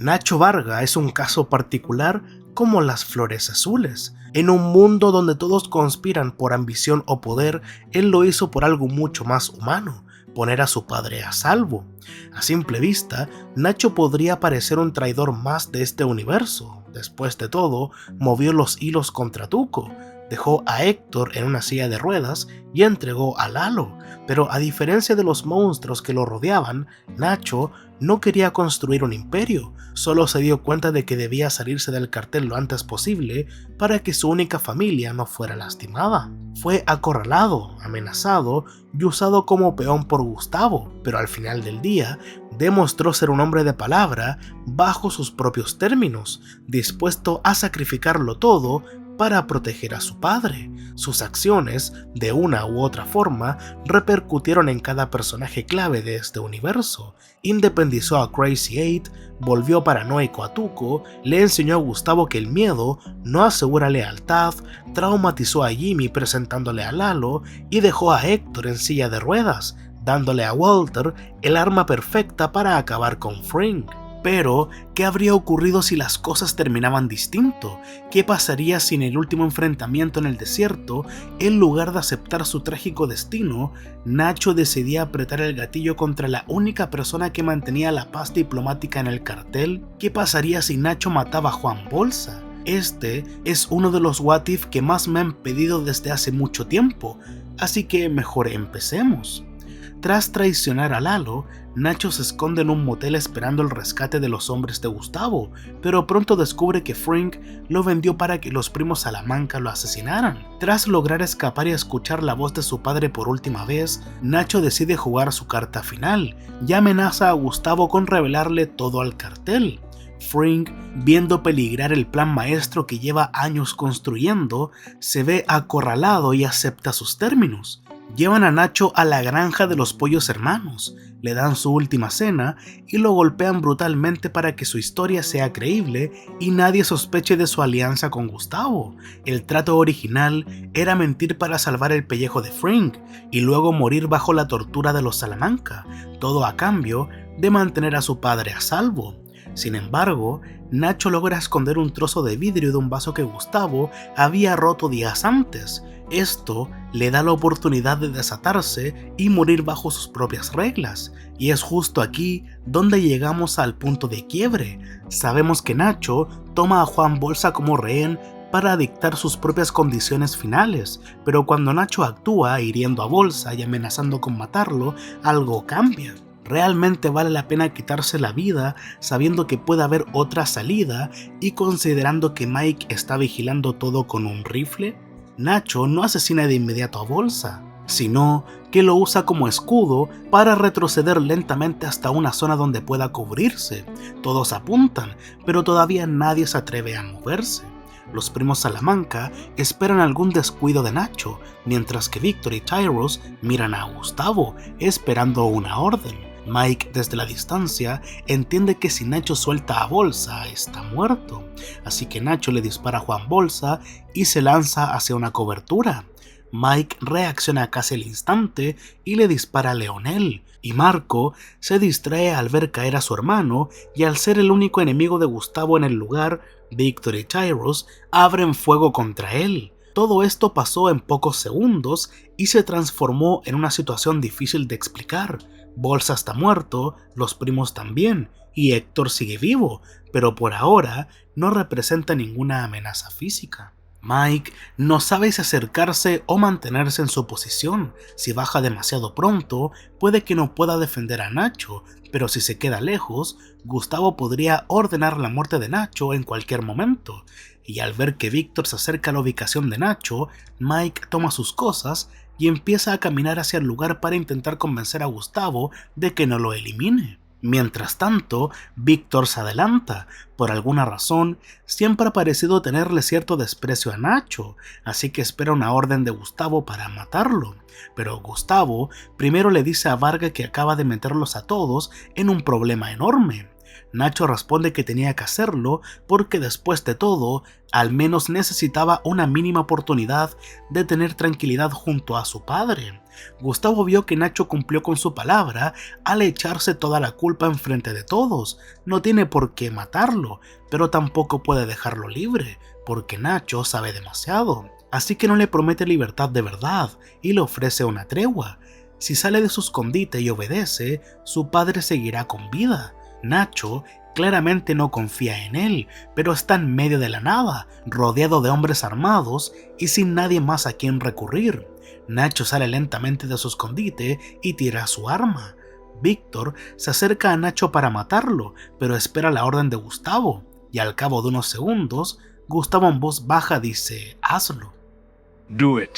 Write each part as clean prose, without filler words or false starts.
Nacho Varga es un caso particular como las flores azules. En un mundo donde todos conspiran por ambición o poder, él lo hizo por algo mucho más humano: poner a su padre a salvo. A simple vista, Nacho podría parecer un traidor más de este universo. Después de todo, movió los hilos contra Tuco, dejó a Héctor en una silla de ruedas y entregó a Lalo. Pero a diferencia de los monstruos que lo rodeaban, Nacho no quería construir un imperio, solo se dio cuenta de que debía salirse del cartel lo antes posible para que su única familia no fuera lastimada. Fue acorralado, amenazado y usado como peón por Gustavo, pero al final del día demostró ser un hombre de palabra bajo sus propios términos, dispuesto a sacrificarlo todo para proteger a su padre. Sus acciones, de una u otra forma, repercutieron en cada personaje clave de este universo. Independizó a Crazy Eight, volvió paranoico a Tuco, le enseñó a Gustavo que el miedo no asegura lealtad, traumatizó a Jimmy presentándole a Lalo y dejó a Héctor en silla de ruedas, dándole a Walter el arma perfecta para acabar con Frink. Pero, ¿qué habría ocurrido si las cosas terminaban distinto? ¿Qué pasaría si en el último enfrentamiento en el desierto, en lugar de aceptar su trágico destino, Nacho decidía apretar el gatillo contra la única persona que mantenía la paz diplomática en el cartel? ¿Qué pasaría si Nacho mataba a Juan Bolsa? Este es uno de los what if que más me han pedido desde hace mucho tiempo, así que mejor empecemos. Tras traicionar a Lalo, Nacho se esconde en un motel esperando el rescate de los hombres de Gustavo, pero pronto descubre que Frink lo vendió para que los primos Salamanca lo asesinaran. Tras lograr escapar y escuchar la voz de su padre por última vez, Nacho decide jugar su carta final y amenaza a Gustavo con revelarle todo al cartel. Frink, viendo peligrar el plan maestro que lleva años construyendo, se ve acorralado y acepta sus términos. Llevan a Nacho a la granja de los pollos hermanos, le dan su última cena y lo golpean brutalmente para que su historia sea creíble y nadie sospeche de su alianza con Gustavo. El trato original era mentir para salvar el pellejo de Frink y luego morir bajo la tortura de los Salamanca, todo a cambio de mantener a su padre a salvo. Sin embargo, Nacho logra esconder un trozo de vidrio de un vaso que Gustavo había roto días antes. Esto le da la oportunidad de desatarse y morir bajo sus propias reglas. Y es justo aquí donde llegamos al punto de quiebre. Sabemos que Nacho toma a Juan Bolsa como rehén para dictar sus propias condiciones finales, pero cuando Nacho actúa hiriendo a Bolsa y amenazando con matarlo, algo cambia. ¿Realmente vale la pena quitarse la vida sabiendo que puede haber otra salida y considerando que Mike está vigilando todo con un rifle? Nacho no asesina de inmediato a Bolsa, sino que lo usa como escudo para retroceder lentamente hasta una zona donde pueda cubrirse. Todos apuntan, pero todavía nadie se atreve a moverse. Los primos Salamanca esperan algún descuido de Nacho, mientras que Víctor y Tyrus miran a Gustavo, esperando una orden. Mike, desde la distancia, entiende que si Nacho suelta a Bolsa, está muerto. Así que Nacho le dispara a Juan Bolsa y se lanza hacia una cobertura. Mike reacciona casi al instante y le dispara a Leonel, y Marco se distrae al ver caer a su hermano y al ser el único enemigo de Gustavo en el lugar, Víctor y Tyrus abren fuego contra él. Todo esto pasó en pocos segundos y se transformó en una situación difícil de explicar. Bolsa está muerto, los primos también, y Héctor sigue vivo, pero por ahora no representa ninguna amenaza física. Mike no sabe si acercarse o mantenerse en su posición. Si baja demasiado pronto, puede que no pueda defender a Nacho, pero si se queda lejos, Gustavo podría ordenar la muerte de Nacho en cualquier momento. Y al ver que Víctor se acerca a la ubicación de Nacho, Mike toma sus cosas y empieza a caminar hacia el lugar para intentar convencer a Gustavo de que no lo elimine. Mientras tanto, Víctor se adelanta. Por alguna razón, siempre ha parecido tenerle cierto desprecio a Nacho, así que espera una orden de Gustavo para matarlo. Pero Gustavo primero le dice a Varga que acaba de meterlos a todos en un problema enorme. Nacho responde que tenía que hacerlo porque después de todo, al menos necesitaba una mínima oportunidad de tener tranquilidad junto a su padre. Gustavo vio que Nacho cumplió con su palabra al echarse toda la culpa enfrente de todos. No tiene por qué matarlo, pero tampoco puede dejarlo libre, porque Nacho sabe demasiado. Así que no le promete libertad de verdad y le ofrece una tregua. Si sale de su escondite y obedece, su padre seguirá con vida. Nacho claramente no confía en él, pero está en medio de la nada, rodeado de hombres armados y sin nadie más a quien recurrir. Nacho sale lentamente de su escondite y tira su arma. Víctor se acerca a Nacho para matarlo, pero espera la orden de Gustavo, y al cabo de unos segundos, Gustavo en voz baja dice: hazlo. Do it.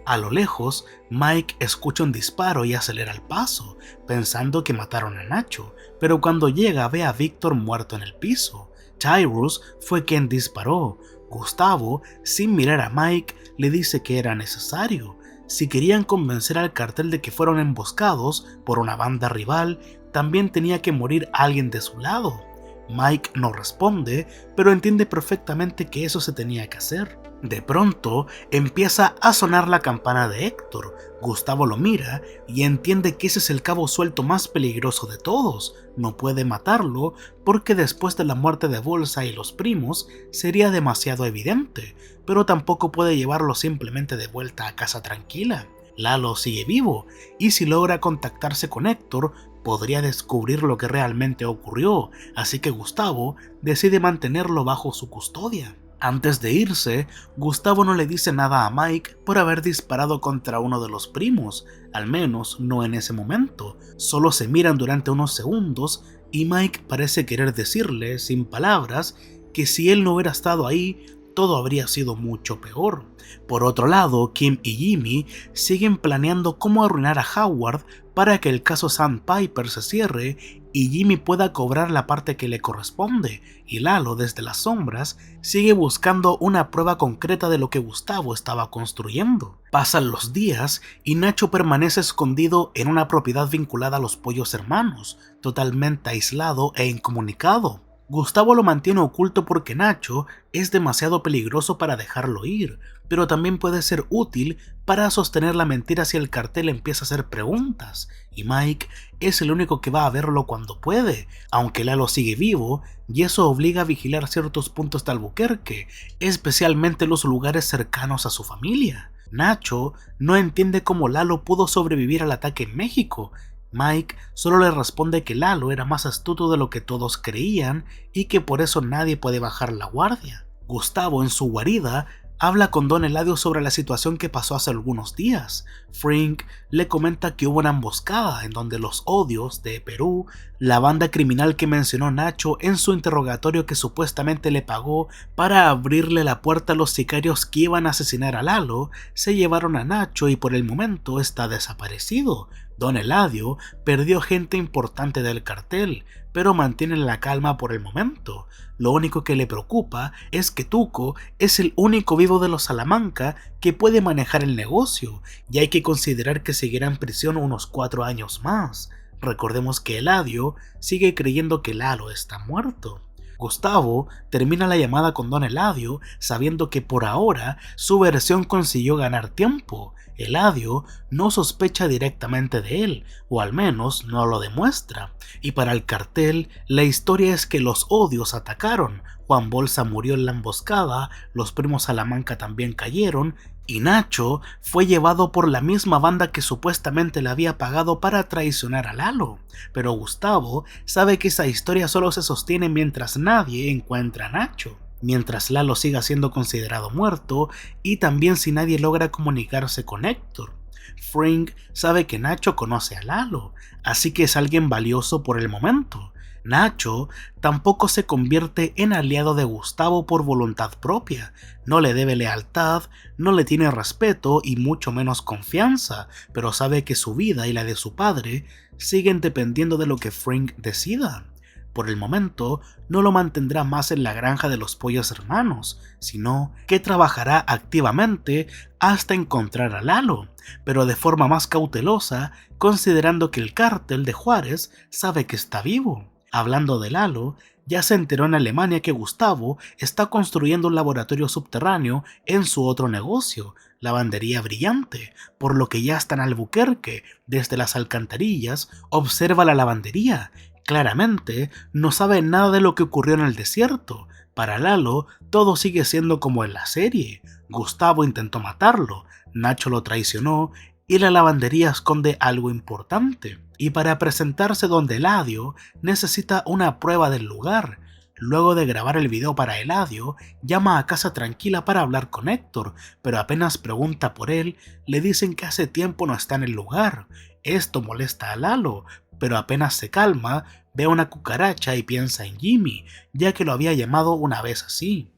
A lo lejos, Mike escucha un disparo y acelera el paso, pensando que mataron a Nacho, pero cuando llega ve a Víctor muerto en el piso. Tyrus fue quien disparó. Gustavo, sin mirar a Mike, le dice que era necesario. Si querían convencer al cartel de que fueron emboscados por una banda rival, también tenía que morir alguien de su lado. Mike no responde, pero entiende perfectamente que eso se tenía que hacer. De pronto empieza a sonar la campana de Héctor. Gustavo lo mira y entiende que ese es el cabo suelto más peligroso de todos. No puede matarlo porque después de la muerte de Bolsa y los primos sería demasiado evidente, pero tampoco puede llevarlo simplemente de vuelta a casa tranquila. Lalo sigue vivo y si logra contactarse con Héctor podría descubrir lo que realmente ocurrió, así que Gustavo decide mantenerlo bajo su custodia. Antes de irse, Gustavo no le dice nada a Mike por haber disparado contra uno de los primos, al menos no en ese momento. Solo se miran durante unos segundos y Mike parece querer decirle, sin palabras, que si él no hubiera estado ahí, todo habría sido mucho peor. Por otro lado, Kim y Jimmy siguen planeando cómo arruinar a Howard para que el caso Sandpiper se cierre y Jimmy pueda cobrar la parte que le corresponde, y Lalo desde las sombras sigue buscando una prueba concreta de lo que Gustavo estaba construyendo. Pasan los días y Nacho permanece escondido en una propiedad vinculada a los Pollos Hermanos, totalmente aislado e incomunicado. Gustavo lo mantiene oculto porque Nacho es demasiado peligroso para dejarlo ir, pero también puede ser útil para sostener la mentira si el cartel empieza a hacer preguntas, y Mike es el único que va a verlo cuando puede, aunque Lalo sigue vivo, y eso obliga a vigilar ciertos puntos de Albuquerque, especialmente los lugares cercanos a su familia. Nacho no entiende cómo Lalo pudo sobrevivir al ataque en México. Mike solo le responde que Lalo era más astuto de lo que todos creían y que por eso nadie puede bajar la guardia. Gustavo en su guarida habla con Don Eladio sobre la situación que pasó hace algunos días. Frink le comenta que hubo una emboscada en donde los Odios de Perú, la banda criminal que mencionó Nacho en su interrogatorio que supuestamente le pagó para abrirle la puerta a los sicarios que iban a asesinar a Lalo, se llevaron a Nacho y por el momento está desaparecido. Don Eladio perdió gente importante del cartel, pero mantiene la calma por el momento. Lo único que le preocupa es que Tuco es el único vivo de los Salamanca que puede manejar el negocio, y hay que considerar que seguirá en prisión unos 4 años más. Recordemos que Eladio sigue creyendo que Lalo está muerto. Gustavo termina la llamada con Don Eladio sabiendo que por ahora su versión consiguió ganar tiempo. Eladio no sospecha directamente de él, o al menos no lo demuestra, y para el cartel la historia es que los Odios atacaron, Juan Bolsa murió en la emboscada, los primos Salamanca también cayeron, y Nacho fue llevado por la misma banda que supuestamente le había pagado para traicionar a Lalo. Pero Gustavo sabe que esa historia solo se sostiene mientras nadie encuentra a Nacho, mientras Lalo siga siendo considerado muerto y también si nadie logra comunicarse con Héctor. Frink sabe que Nacho conoce a Lalo, así que es alguien valioso por el momento. Nacho tampoco se convierte en aliado de Gustavo por voluntad propia, no le debe lealtad, no le tiene respeto y mucho menos confianza, pero sabe que su vida y la de su padre siguen dependiendo de lo que Frink decida. Por el momento, no lo mantendrá más en la granja de los pollos hermanos, sino que trabajará activamente hasta encontrar a Lalo, pero de forma más cautelosa, considerando que el cártel de Juárez sabe que está vivo. Hablando de Lalo, ya se enteró en Alemania que Gustavo está construyendo un laboratorio subterráneo en su otro negocio, Lavandería Brillante, por lo que ya está en Albuquerque. Desde las alcantarillas observa la lavandería. Claramente no sabe nada de lo que ocurrió en el desierto. Para Lalo, todo sigue siendo como en la serie. Gustavo intentó matarlo, Nacho lo traicionó y la lavandería esconde algo importante. Y para presentarse donde Eladio, necesita una prueba del lugar. Luego de grabar el video para Eladio, llama a Casa Tranquila para hablar con Héctor, pero apenas pregunta por él, le dicen que hace tiempo no está en el lugar. Esto molesta a Lalo, pero apenas se calma, ve una cucaracha y piensa en Jimmy, ya que lo había llamado una vez así.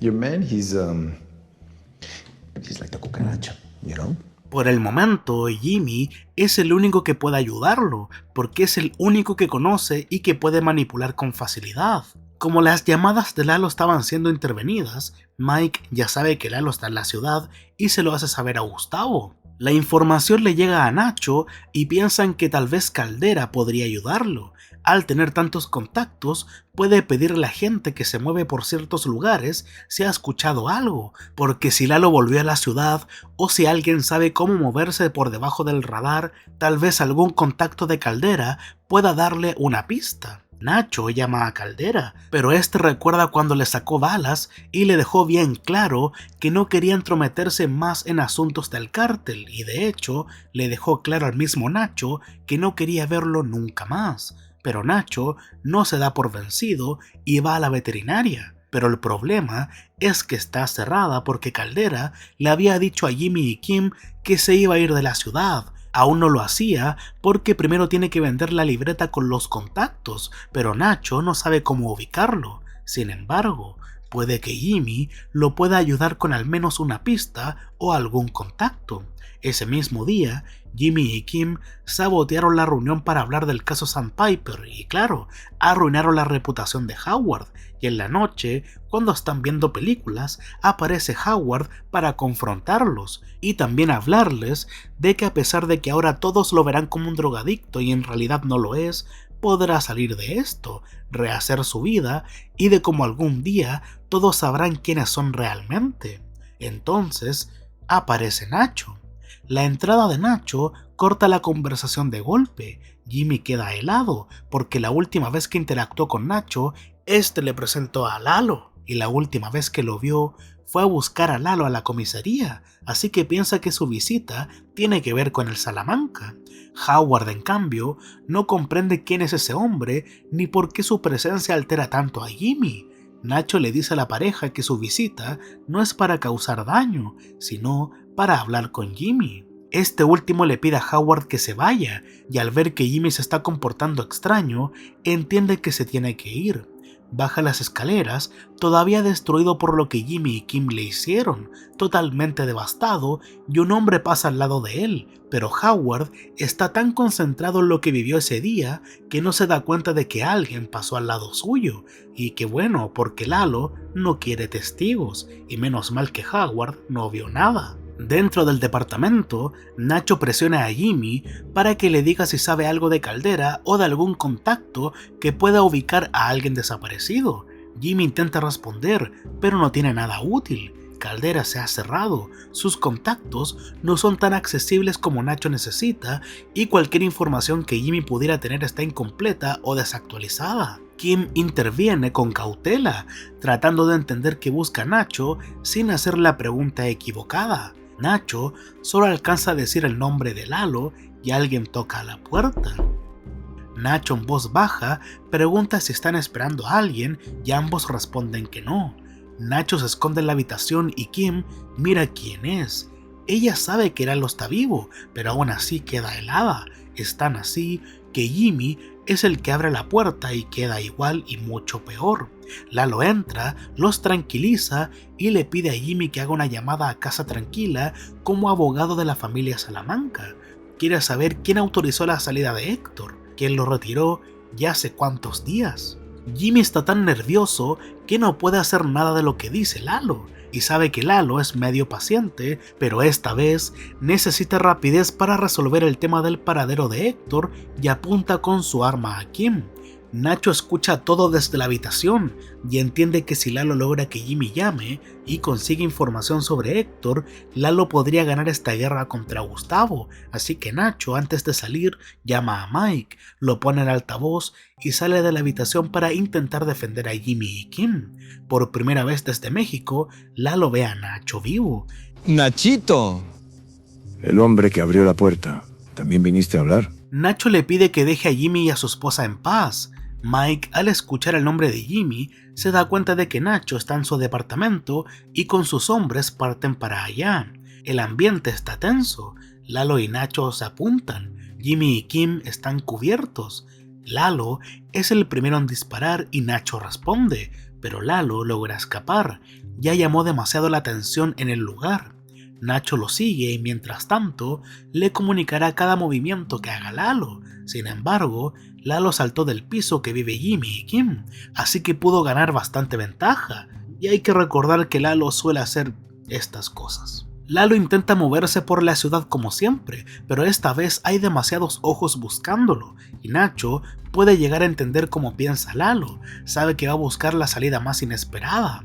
Your man, he's like the cucaracha, you know? Por el momento, Jimmy es el único que puede ayudarlo, porque es el único que conoce y que puede manipular con facilidad. Como las llamadas de Lalo estaban siendo intervenidas, Mike ya sabe que Lalo está en la ciudad y se lo hace saber a Gustavo. La información le llega a Nacho y piensan que tal vez Caldera podría ayudarlo. Al tener tantos contactos, puede pedirle a la gente que se mueve por ciertos lugares si ha escuchado algo, porque si Lalo volvió a la ciudad o si alguien sabe cómo moverse por debajo del radar, tal vez algún contacto de Caldera pueda darle una pista. Nacho llama a Caldera, pero este recuerda cuando le sacó balas y le dejó bien claro que no quería entrometerse más en asuntos del cártel y de hecho le dejó claro al mismo Nacho que no quería verlo nunca más. Pero Nacho no se da por vencido y va a la veterinaria. Pero el problema es que está cerrada porque Caldera le había dicho a Jimmy y Kim que se iba a ir de la ciudad. Aún no lo hacía porque primero tiene que vender la libreta con los contactos, pero Nacho no sabe cómo ubicarlo. Sin embargo, puede que Jimmy lo pueda ayudar con al menos una pista o algún contacto. Ese mismo día, Jimmy y Kim sabotearon la reunión para hablar del caso Sandpiper y claro, arruinaron la reputación de Howard. Y en la noche, cuando están viendo películas, aparece Howard para confrontarlos y también hablarles de que a pesar de que ahora todos lo verán como un drogadicto y en realidad no lo es, podrá salir de esto, rehacer su vida y de cómo algún día todos sabrán quiénes son realmente. Entonces, aparece Nacho. La entrada de Nacho corta la conversación de golpe. Jimmy queda helado porque la última vez que interactuó con Nacho, este le presentó a Lalo y la última vez que lo vio fue a buscar a Lalo a la comisaría, así que piensa que su visita tiene que ver con el Salamanca. Howard, en cambio, no comprende quién es ese hombre ni por qué su presencia altera tanto a Jimmy. Nacho le dice a la pareja que su visita no es para causar daño, sino para hablar con Jimmy. Este último le pide a Howard que se vaya, y al ver que Jimmy se está comportando extraño, entiende que se tiene que ir. Baja las escaleras, todavía destruido por lo que Jimmy y Kim le hicieron, totalmente devastado, y un hombre pasa al lado de él, pero Howard está tan concentrado en lo que vivió ese día que no se da cuenta de que alguien pasó al lado suyo, y que bueno, porque Lalo no quiere testigos, y menos mal que Howard no vio nada. Dentro del departamento, Nacho presiona a Jimmy para que le diga si sabe algo de Caldera o de algún contacto que pueda ubicar a alguien desaparecido. Jimmy intenta responder, pero no tiene nada útil. Caldera se ha cerrado, sus contactos no son tan accesibles como Nacho necesita y cualquier información que Jimmy pudiera tener está incompleta o desactualizada. Kim interviene con cautela, tratando de entender qué busca Nacho sin hacer la pregunta equivocada. Nacho solo alcanza a decir el nombre de Lalo y alguien toca a la puerta. Nacho en voz baja pregunta si están esperando a alguien y ambos responden que no. Nacho se esconde en la habitación y Kim mira quién es. Ella sabe que Lalo está vivo, pero aún así queda helada. Es tan así que Jimmy es el que abre la puerta y queda igual y mucho peor. Lalo entra, los tranquiliza y le pide a Jimmy que haga una llamada a Casa Tranquila como abogado de la familia Salamanca. Quiere saber quién autorizó la salida de Héctor, quién lo retiró y hace cuántos días. Jimmy está tan nervioso que no puede hacer nada de lo que dice Lalo, y sabe que Lalo es medio paciente, pero esta vez necesita rapidez para resolver el tema del paradero de Héctor y apunta con su arma a Kim. Nacho escucha todo desde la habitación y entiende que si Lalo logra que Jimmy llame y consigue información sobre Héctor, Lalo podría ganar esta guerra contra Gustavo, así que Nacho, antes de salir, llama a Mike, lo pone en altavoz y sale de la habitación para intentar defender a Jimmy y Kim. Por primera vez desde México, Lalo ve a Nacho vivo. Nachito. El hombre que abrió la puerta. ¿También viniste a hablar? Nacho le pide que deje a Jimmy y a su esposa en paz. Mike, al escuchar el nombre de Jimmy, se da cuenta de que Nacho está en su departamento y con sus hombres parten para allá. El ambiente está tenso. Lalo y Nacho se apuntan. Jimmy y Kim están cubiertos. Lalo es el primero en disparar y Nacho responde, pero Lalo logra escapar. Ya llamó demasiado la atención en el lugar. Nacho lo sigue y mientras tanto le comunicará cada movimiento que haga Lalo. Sin embargo, Lalo saltó del piso que vive Jimmy y Kim, así que pudo ganar bastante ventaja. Y hay que recordar que Lalo suele hacer estas cosas. Lalo intenta moverse por la ciudad como siempre, pero esta vez hay demasiados ojos buscándolo, y Nacho puede llegar a entender cómo piensa Lalo, sabe que va a buscar la salida más inesperada.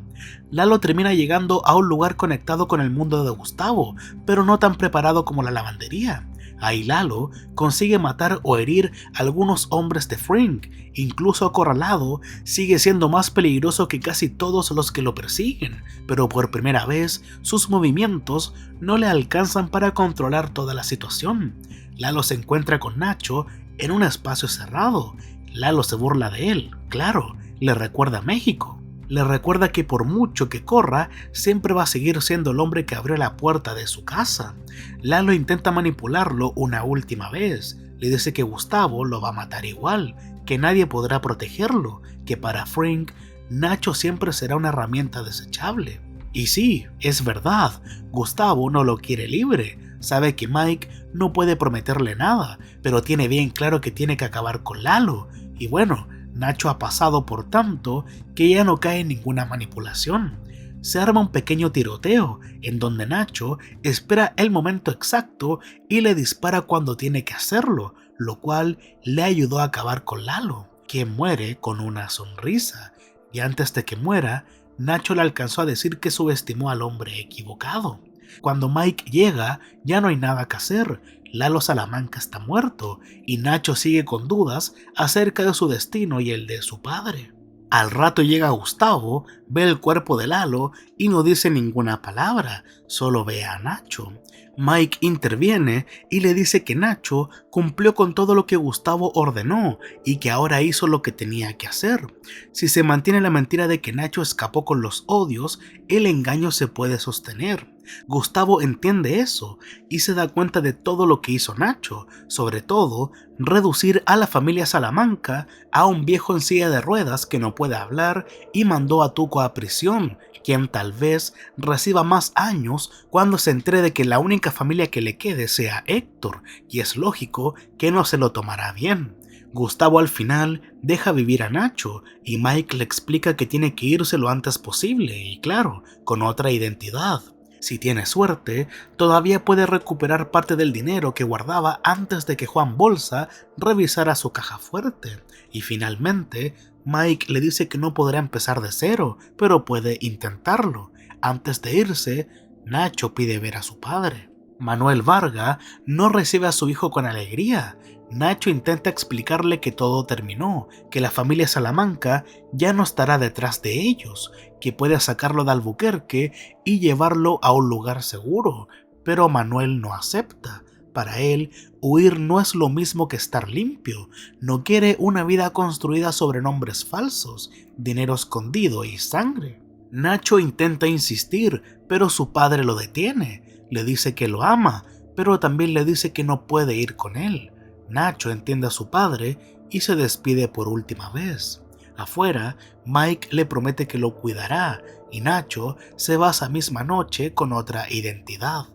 Lalo termina llegando a un lugar conectado con el mundo de Gustavo, pero no tan preparado como la lavandería. Ahí Lalo consigue matar o herir a algunos hombres de Frink, incluso acorralado, sigue siendo más peligroso que casi todos los que lo persiguen, pero por primera vez sus movimientos no le alcanzan para controlar toda la situación. Lalo se encuentra con Nacho en un espacio cerrado. Lalo se burla de él, claro, le recuerda a México. Le recuerda que por mucho que corra, siempre va a seguir siendo el hombre que abrió la puerta de su casa. Lalo intenta manipularlo una última vez. Le dice que Gustavo lo va a matar igual, que nadie podrá protegerlo, que para Frink, Nacho siempre será una herramienta desechable. Y sí, es verdad, Gustavo no lo quiere libre. Sabe que Mike no puede prometerle nada, pero tiene bien claro que tiene que acabar con Lalo. Y bueno, Nacho ha pasado por tanto que ya no cae en ninguna manipulación. Se arma un pequeño tiroteo en donde Nacho espera el momento exacto y le dispara cuando tiene que hacerlo, lo cual le ayudó a acabar con Lalo, quien muere con una sonrisa. Y antes de que muera, Nacho le alcanzó a decir que subestimó al hombre equivocado. Cuando Mike llega, ya no hay nada que hacer. Lalo Salamanca está muerto y Nacho sigue con dudas acerca de su destino y el de su padre. Al rato llega Gustavo, ve el cuerpo de Lalo y no dice ninguna palabra, solo ve a Nacho. Mike interviene y le dice que Nacho cumplió con todo lo que Gustavo ordenó y que ahora hizo lo que tenía que hacer. Si se mantiene la mentira de que Nacho escapó con los odios, el engaño se puede sostener. Gustavo entiende eso y se da cuenta de todo lo que hizo Nacho, sobre todo reducir a la familia Salamanca a un viejo en silla de ruedas que no puede hablar y mandó a Tuco a prisión, quien tal vez reciba más años cuando se entere de que la única familia que le quede sea Héctor, y es lógico que no se lo tomará bien. Gustavo al final deja vivir a Nacho y Mike le explica que tiene que irse lo antes posible y claro, con otra identidad. Si tiene suerte, todavía puede recuperar parte del dinero que guardaba antes de que Juan Bolsa revisara su caja fuerte. Y finalmente, Mike le dice que no podrá empezar de cero, pero puede intentarlo. Antes de irse, Nacho pide ver a su padre. Manuel Varga no recibe a su hijo con alegría. Nacho intenta explicarle que todo terminó, que la familia Salamanca ya no estará detrás de ellos, que puede sacarlo de Albuquerque y llevarlo a un lugar seguro, pero Manuel no acepta. Para él, huir no es lo mismo que estar limpio. No quiere una vida construida sobre nombres falsos, dinero escondido y sangre. Nacho intenta insistir, pero su padre lo detiene. Le dice que lo ama, pero también le dice que no puede ir con él. Nacho entiende a su padre y se despide por última vez. Afuera, Mike le promete que lo cuidará y Nacho se va esa misma noche con otra identidad.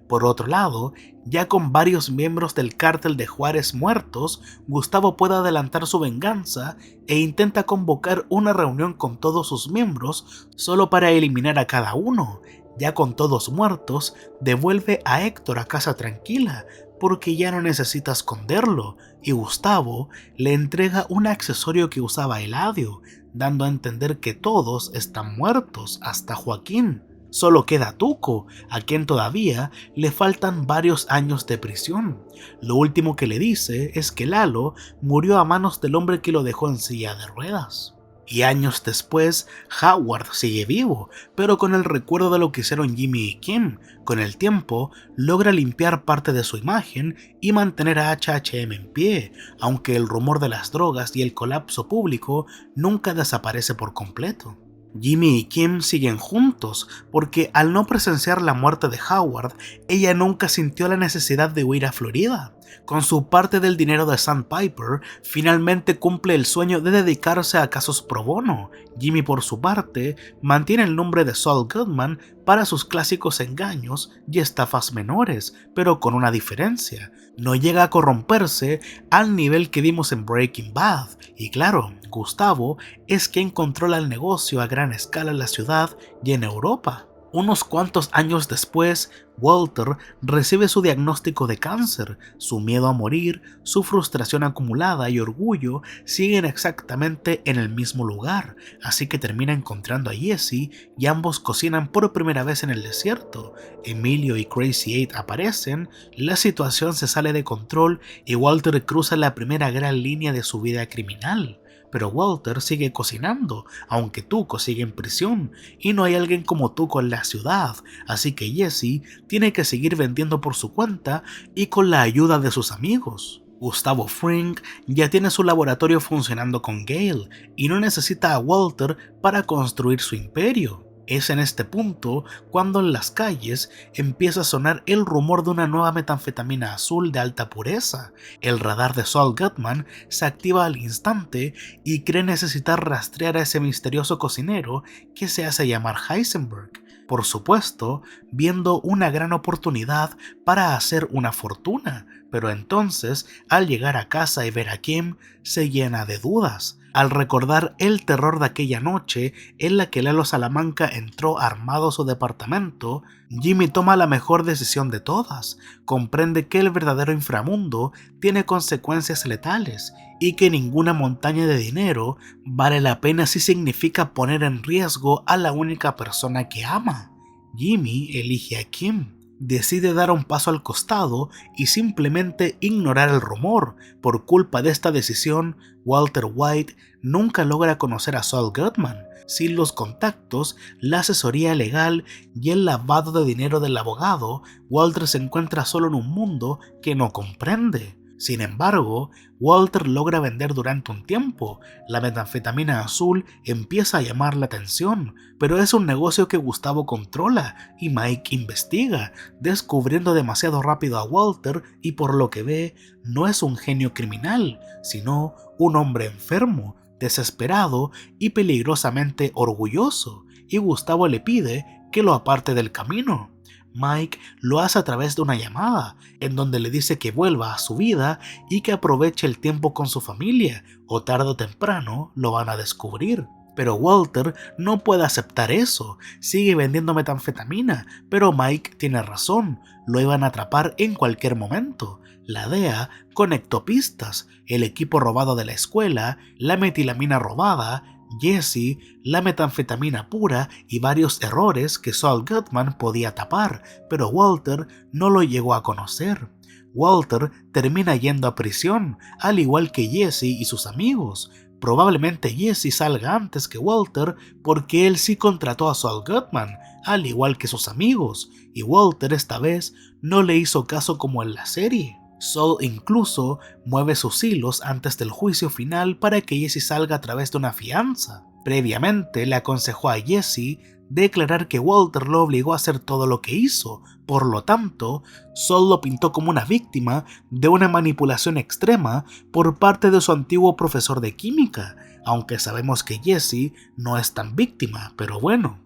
Por otro lado, ya con varios miembros del cártel de Juárez muertos, Gustavo puede adelantar su venganza e intenta convocar una reunión con todos sus miembros solo para eliminar a cada uno. Ya con todos muertos, devuelve a Héctor a casa tranquila porque ya no necesita esconderlo, y Gustavo le entrega un accesorio que usaba Eladio, dando a entender que todos están muertos, hasta Joaquín. Solo queda Tuco, a quien todavía le faltan varios años de prisión. Lo último que le dice es que Lalo murió a manos del hombre que lo dejó en silla de ruedas. Y años después, Howard sigue vivo, pero con el recuerdo de lo que hicieron Jimmy y Kim. Con el tiempo, logra limpiar parte de su imagen y mantener a HHM en pie, aunque el rumor de las drogas y el colapso público nunca desaparece por completo. Jimmy y Kim siguen juntos porque al no presenciar la muerte de Howard, ella nunca sintió la necesidad de huir a Florida. Con su parte del dinero de Sandpiper, finalmente cumple el sueño de dedicarse a casos pro bono. Jimmy, por su parte, mantiene el nombre de Saul Goodman para sus clásicos engaños y estafas menores, pero con una diferencia: no llega a corromperse al nivel que vimos en Breaking Bad. Y claro, Gustavo es quien controla el negocio a gran escala en la ciudad y en Europa. Unos cuantos años después, Walter recibe su diagnóstico de cáncer. Su miedo a morir, su frustración acumulada y orgullo siguen exactamente en el mismo lugar, así que termina encontrando a Jesse y ambos cocinan por primera vez en el desierto. Emilio y Crazy 8 aparecen, la situación se sale de control y Walter cruza la primera gran línea de su vida criminal. Pero Walter sigue cocinando, aunque Tuco sigue en prisión, y no hay alguien como Tuco en la ciudad, así que Jesse tiene que seguir vendiendo por su cuenta y con la ayuda de sus amigos. Gustavo Fring ya tiene su laboratorio funcionando con Gale y no necesita a Walter para construir su imperio. Es en este punto cuando en las calles empieza a sonar el rumor de una nueva metanfetamina azul de alta pureza. El radar de Saul Goodman se activa al instante y cree necesitar rastrear a ese misterioso cocinero que se hace llamar Heisenberg. Por supuesto, viendo una gran oportunidad para hacer una fortuna, pero entonces, al llegar a casa y ver a Kim, se llena de dudas. Al recordar el terror de aquella noche en la que Lalo Salamanca entró armado a su departamento, Jimmy toma la mejor decisión de todas. Comprende que el verdadero inframundo tiene consecuencias letales y que ninguna montaña de dinero vale la pena si significa poner en riesgo a la única persona que ama. Jimmy elige a Kim. Decide dar un paso al costado y simplemente ignorar el rumor. Por culpa de esta decisión, Walter White nunca logra conocer a Saul Goodman. Sin los contactos, la asesoría legal y el lavado de dinero del abogado, Walter se encuentra solo en un mundo que no comprende. Sin embargo, Walter logra vender durante un tiempo. La metanfetamina azul empieza a llamar la atención, pero es un negocio que Gustavo controla y Mike investiga, descubriendo demasiado rápido a Walter y por lo que ve, no es un genio criminal, sino un hombre enfermo, desesperado y peligrosamente orgulloso, y Gustavo le pide que lo aparte del camino. Mike lo hace a través de una llamada, en donde le dice que vuelva a su vida y que aproveche el tiempo con su familia, o tarde o temprano lo van a descubrir. Pero Walter no puede aceptar eso, sigue vendiendo metanfetamina, pero Mike tiene razón, lo iban a atrapar en cualquier momento. La DEA conectó pistas, el equipo robado de la escuela, la metilamina robada, Jesse, la metanfetamina pura y varios errores que Saul Goodman podía tapar, pero Walter no lo llegó a conocer. Walter termina yendo a prisión, al igual que Jesse y sus amigos. Probablemente Jesse salga antes que Walter porque él sí contrató a Saul Goodman, al igual que sus amigos, y Walter esta vez no le hizo caso como en la serie. Saul incluso mueve sus hilos antes del juicio final para que Jesse salga a través de una fianza. Previamente le aconsejó a Jesse declarar que Walter lo obligó a hacer todo lo que hizo, por lo tanto, Saul lo pintó como una víctima de una manipulación extrema por parte de su antiguo profesor de química, aunque sabemos que Jesse no es tan víctima, pero bueno.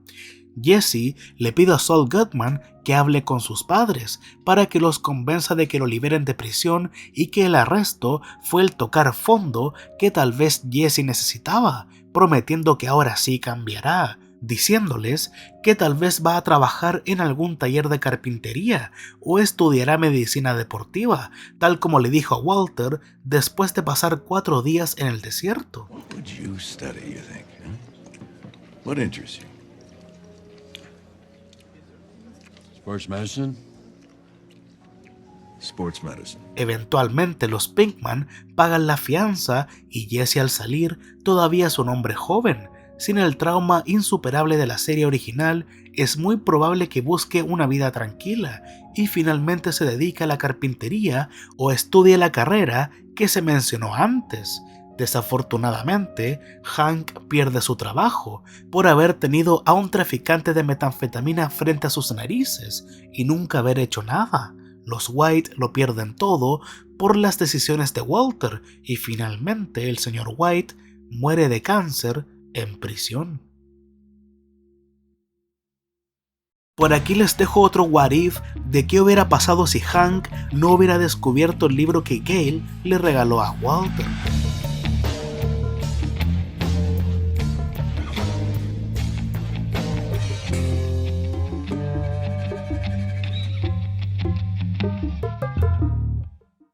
Jesse le pide a Saul Goodman que hable con sus padres para que los convenza de que lo liberen de prisión y que el arresto fue el tocar fondo que tal vez Jesse necesitaba, prometiendo que ahora sí cambiará, diciéndoles que tal vez va a trabajar en algún taller de carpintería o estudiará medicina deportiva, tal como le dijo a Walter después de pasar 4 días en el desierto. What would you study, you think? What interests you? Sports medicine? Sports medicine. Eventualmente los Pinkman pagan la fianza y Jesse al salir todavía es un hombre joven. Sin el trauma insuperable de la serie original, es muy probable que busque una vida tranquila y finalmente se dedique a la carpintería o estudie la carrera que se mencionó antes. Desafortunadamente, Hank pierde su trabajo por haber tenido a un traficante de metanfetamina frente a sus narices y nunca haber hecho nada. Los White lo pierden todo por las decisiones de Walter y finalmente el señor White muere de cáncer en prisión. Por aquí les dejo otro what if de qué hubiera pasado si Hank no hubiera descubierto el libro que Gale le regaló a Walter.